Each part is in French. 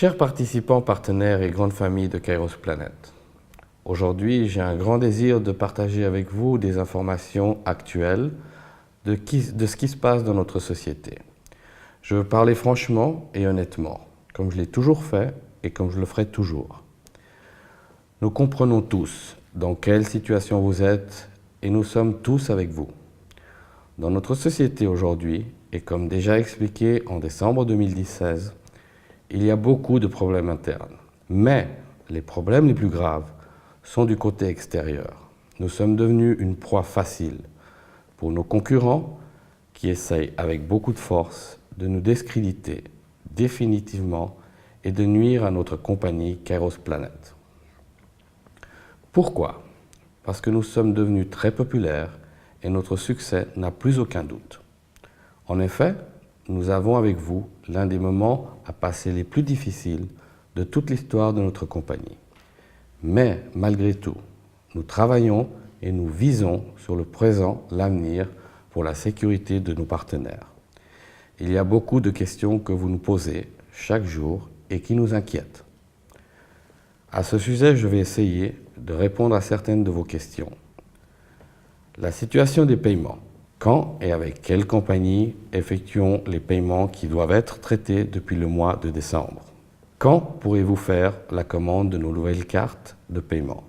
Chers participants, partenaires et grandes familles de Kairos Planet, aujourd'hui j'ai un grand désir de partager avec vous des informations actuelles de ce qui se passe dans notre société. Je veux parler franchement et honnêtement, comme je l'ai toujours fait et comme je le ferai toujours. Nous comprenons tous dans quelle situation vous êtes et nous sommes tous avec vous. Dans notre société aujourd'hui, et comme déjà expliqué en décembre 2016, il y a beaucoup de problèmes internes. Mais les problèmes les plus graves sont du côté extérieur. Nous sommes devenus une proie facile pour nos concurrents qui essayent avec beaucoup de force de nous discréditer définitivement et de nuire à notre compagnie Kairos Planet. Pourquoi? Parce que nous sommes devenus très populaires et notre succès n'a plus aucun doute. En effet, nous avons avec vous l'un des moments à passer les plus difficiles de toute l'histoire de notre compagnie. Mais malgré tout, nous travaillons et nous visons sur le présent, l'avenir, pour la sécurité de nos partenaires. Il y a beaucoup de questions que vous nous posez chaque jour et qui nous inquiètent. À ce sujet, je vais essayer de répondre à certaines de vos questions. La situation des paiements. Quand et avec quelle compagnie effectuons les paiements qui doivent être traités depuis le mois de décembre? Quand pourrez-vous faire la commande de nos nouvelles cartes de paiement?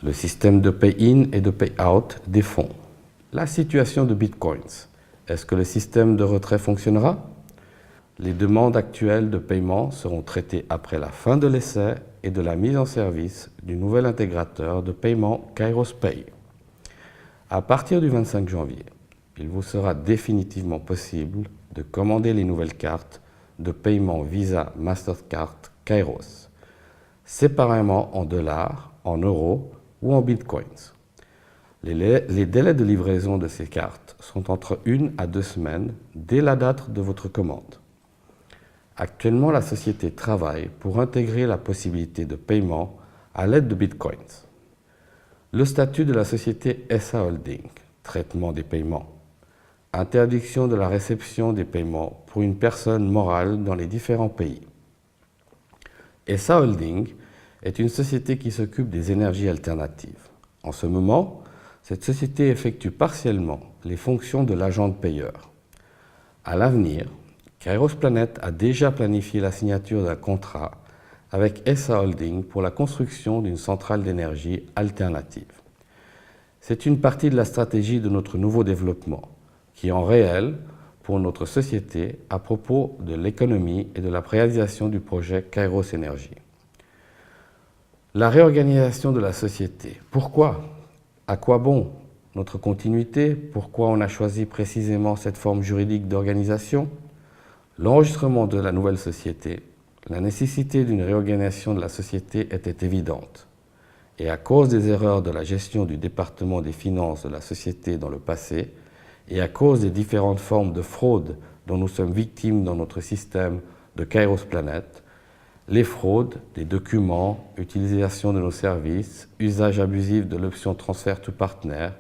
Le système de pay-in et de pay-out des fonds. La situation de Bitcoins. Est-ce que le système de retrait fonctionnera? Les demandes actuelles de paiement seront traitées après la fin de l'essai et de la mise en service du nouvel intégrateur de paiement Kairos Pay. À partir du 25 janvier, il vous sera définitivement possible de commander les nouvelles cartes de paiement Visa Mastercard Kairos, séparément en dollars, en euros ou en bitcoins. Les délais de livraison de ces cartes sont entre 1 à 2 semaines dès la date de votre commande. Actuellement, la société travaille pour intégrer la possibilité de paiement à l'aide de bitcoins. Le statut de la société SA Holding, traitement des paiements. Interdiction de la réception des paiements pour une personne morale dans les différents pays. SA Holding est une société qui s'occupe des énergies alternatives. En ce moment, cette société effectue partiellement les fonctions de l'agent payeur. À l'avenir, Kairos Planet a déjà planifié la signature d'un contrat avec SA Holding pour la construction d'une centrale d'énergie alternative. C'est une partie de la stratégie de notre nouveau développement, qui est en réel pour notre société à propos de l'économie et de la réalisation du projet Kairos Énergie. La réorganisation de la société. Pourquoi? À quoi bon notre continuité? Pourquoi on a choisi précisément cette forme juridique d'organisation? L'enregistrement de la nouvelle société, la nécessité d'une réorganisation de la société était évidente. Et à cause des erreurs de la gestion du département des finances de la société dans le passé, et à cause des différentes formes de fraude dont nous sommes victimes dans notre système de Kairos Planet, les fraudes, des documents, utilisation de nos services, usage abusif de l'option transfert to partner,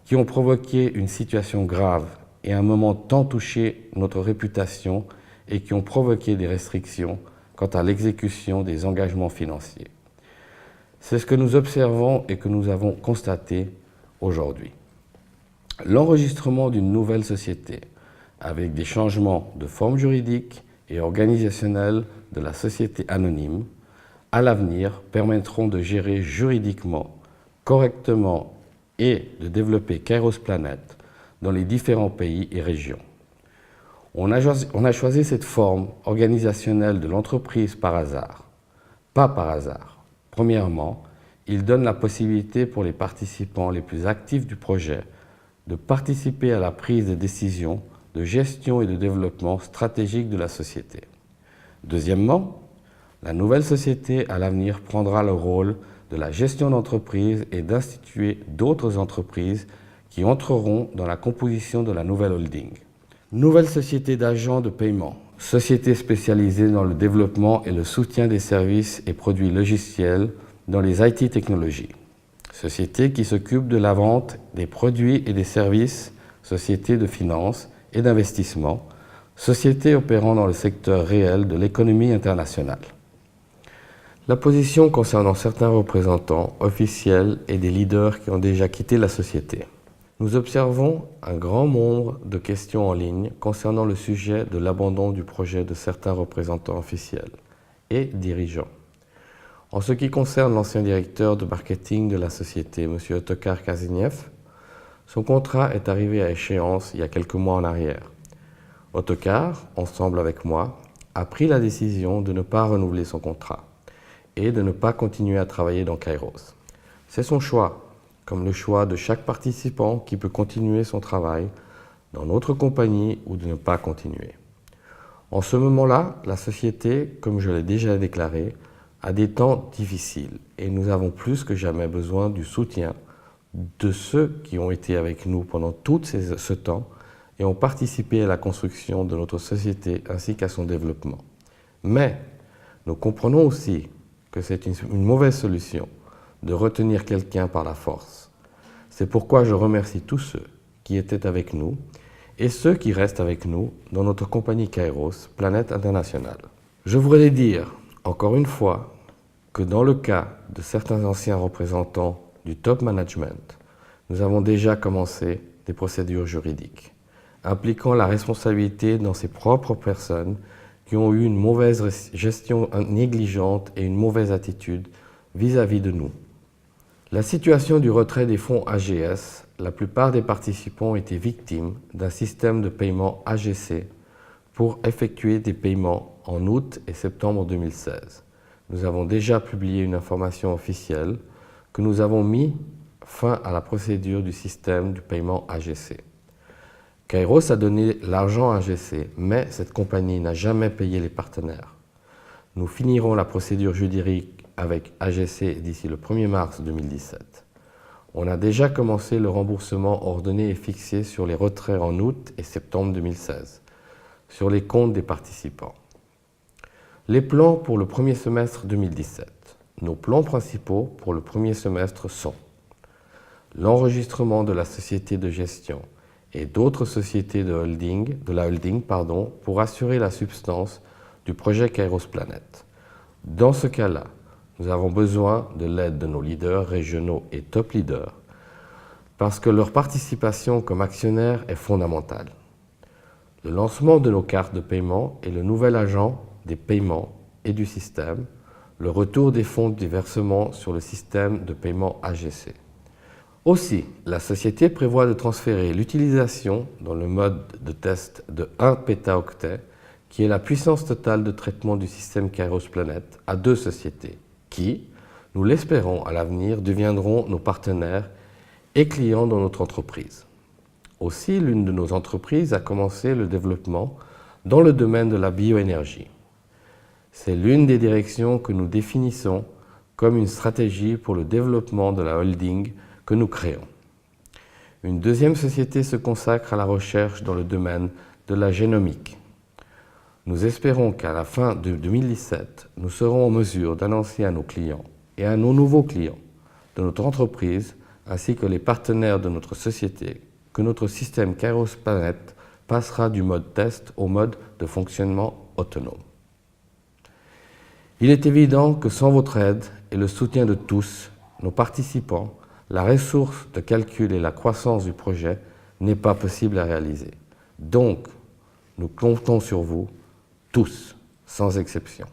qui ont provoqué une situation grave et à un moment tant touché notre réputation et qui ont provoqué des restrictions quant à l'exécution des engagements financiers. C'est ce que nous observons et que nous avons constaté aujourd'hui. L'enregistrement d'une nouvelle société avec des changements de forme juridique et organisationnelle de la société anonyme, à l'avenir, permettront de gérer juridiquement, correctement et de développer Kairos Planet dans les différents pays et régions. On a choisi cette forme organisationnelle de l'entreprise par hasard. Pas par hasard. Premièrement, il donne la possibilité pour les participants les plus actifs du projet de participer à la prise de décision, de gestion et de développement stratégique de la société. Deuxièmement, la nouvelle société à l'avenir prendra le rôle de la gestion d'entreprise et d'instituer d'autres entreprises qui entreront dans la composition de la nouvelle holding. Nouvelle société d'agents de paiement, société spécialisée dans le développement et le soutien des services et produits logiciels dans les IT technologies. Société qui s'occupe de la vente des produits et des services, société de finance et d'investissement, société opérant dans le secteur réel de l'économie internationale. La position concernant certains représentants officiels et des leaders qui ont déjà quitté la société. Nous observons un grand nombre de questions en ligne concernant le sujet de l'abandon du projet de certains représentants officiels et dirigeants. En ce qui concerne l'ancien directeur de marketing de la société, M. Ottokar Kazimiev, son contrat est arrivé à échéance il y a quelques mois en arrière. Ottokar, ensemble avec moi, a pris la décision de ne pas renouveler son contrat et de ne pas continuer à travailler dans Kairos. C'est son choix, comme le choix de chaque participant qui peut continuer son travail dans notre compagnie ou de ne pas continuer. En ce moment-là, la société, comme je l'ai déjà déclaré, a des temps difficiles et nous avons plus que jamais besoin du soutien de ceux qui ont été avec nous pendant tout ce temps et ont participé à la construction de notre société ainsi qu'à son développement. Mais nous comprenons aussi que c'est une mauvaise solution de retenir quelqu'un par la force. C'est pourquoi je remercie tous ceux qui étaient avec nous et ceux qui restent avec nous dans notre compagnie Kairos, Planète Internationale. Je voudrais dire, encore une fois, que dans le cas de certains anciens représentants du top management, nous avons déjà commencé des procédures juridiques impliquant la responsabilité dans ses propres personnes qui ont eu une mauvaise gestion négligente et une mauvaise attitude vis-à-vis de nous. La situation du retrait des fonds AGS, la plupart des participants étaient victimes d'un système de paiement AGC pour effectuer des paiements en août et septembre 2016. Nous avons déjà publié une information officielle que nous avons mis fin à la procédure du système du paiement AGC. Kairos a donné l'argent à AGC, mais cette compagnie n'a jamais payé les partenaires. Nous finirons la procédure juridique avec AGC d'ici le 1er mars 2017. On a déjà commencé le remboursement ordonné et fixé sur les retraits en août et septembre 2016, sur les comptes des participants. Les plans pour le premier semestre 2017. Nos plans principaux pour le premier semestre sont l'enregistrement de la société de gestion et d'autres sociétés de la holding pour assurer la substance du projet Kairos Planet. Dans ce cas-là, nous avons besoin de l'aide de nos leaders régionaux et top leaders parce que leur participation comme actionnaire est fondamentale. Le lancement de nos cartes de paiement et le nouvel agent des paiements et du système, le retour des fonds des versements sur le système de paiement AGC. Aussi, la société prévoit de transférer l'utilisation dans le mode de test de 1 pétaoctet, qui est la puissance totale de traitement du système Kairos Planet, à 2 sociétés qui, nous l'espérons à l'avenir, deviendront nos partenaires et clients dans notre entreprise. Aussi, l'une de nos entreprises a commencé le développement dans le domaine de la bioénergie. C'est l'une des directions que nous définissons comme une stratégie pour le développement de la holding que nous créons. Une deuxième société se consacre à la recherche dans le domaine de la génomique. Nous espérons qu'à la fin de 2017, nous serons en mesure d'annoncer à nos clients et à nos nouveaux clients de notre entreprise ainsi que les partenaires de notre société que notre système Kairos Planet passera du mode test au mode de fonctionnement autonome. Il est évident que sans votre aide et le soutien de tous, nos participants, la ressource de calcul et la croissance du projet n'est pas possible à réaliser. Donc, nous comptons sur vous, tous, sans exception.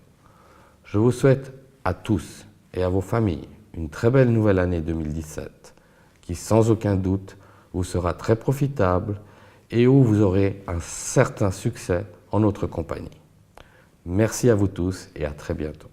Je vous souhaite à tous et à vos familles une très belle nouvelle année 2017 qui, sans aucun doute, vous sera très profitable et où vous aurez un certain succès en notre compagnie. Merci à vous tous et à très bientôt.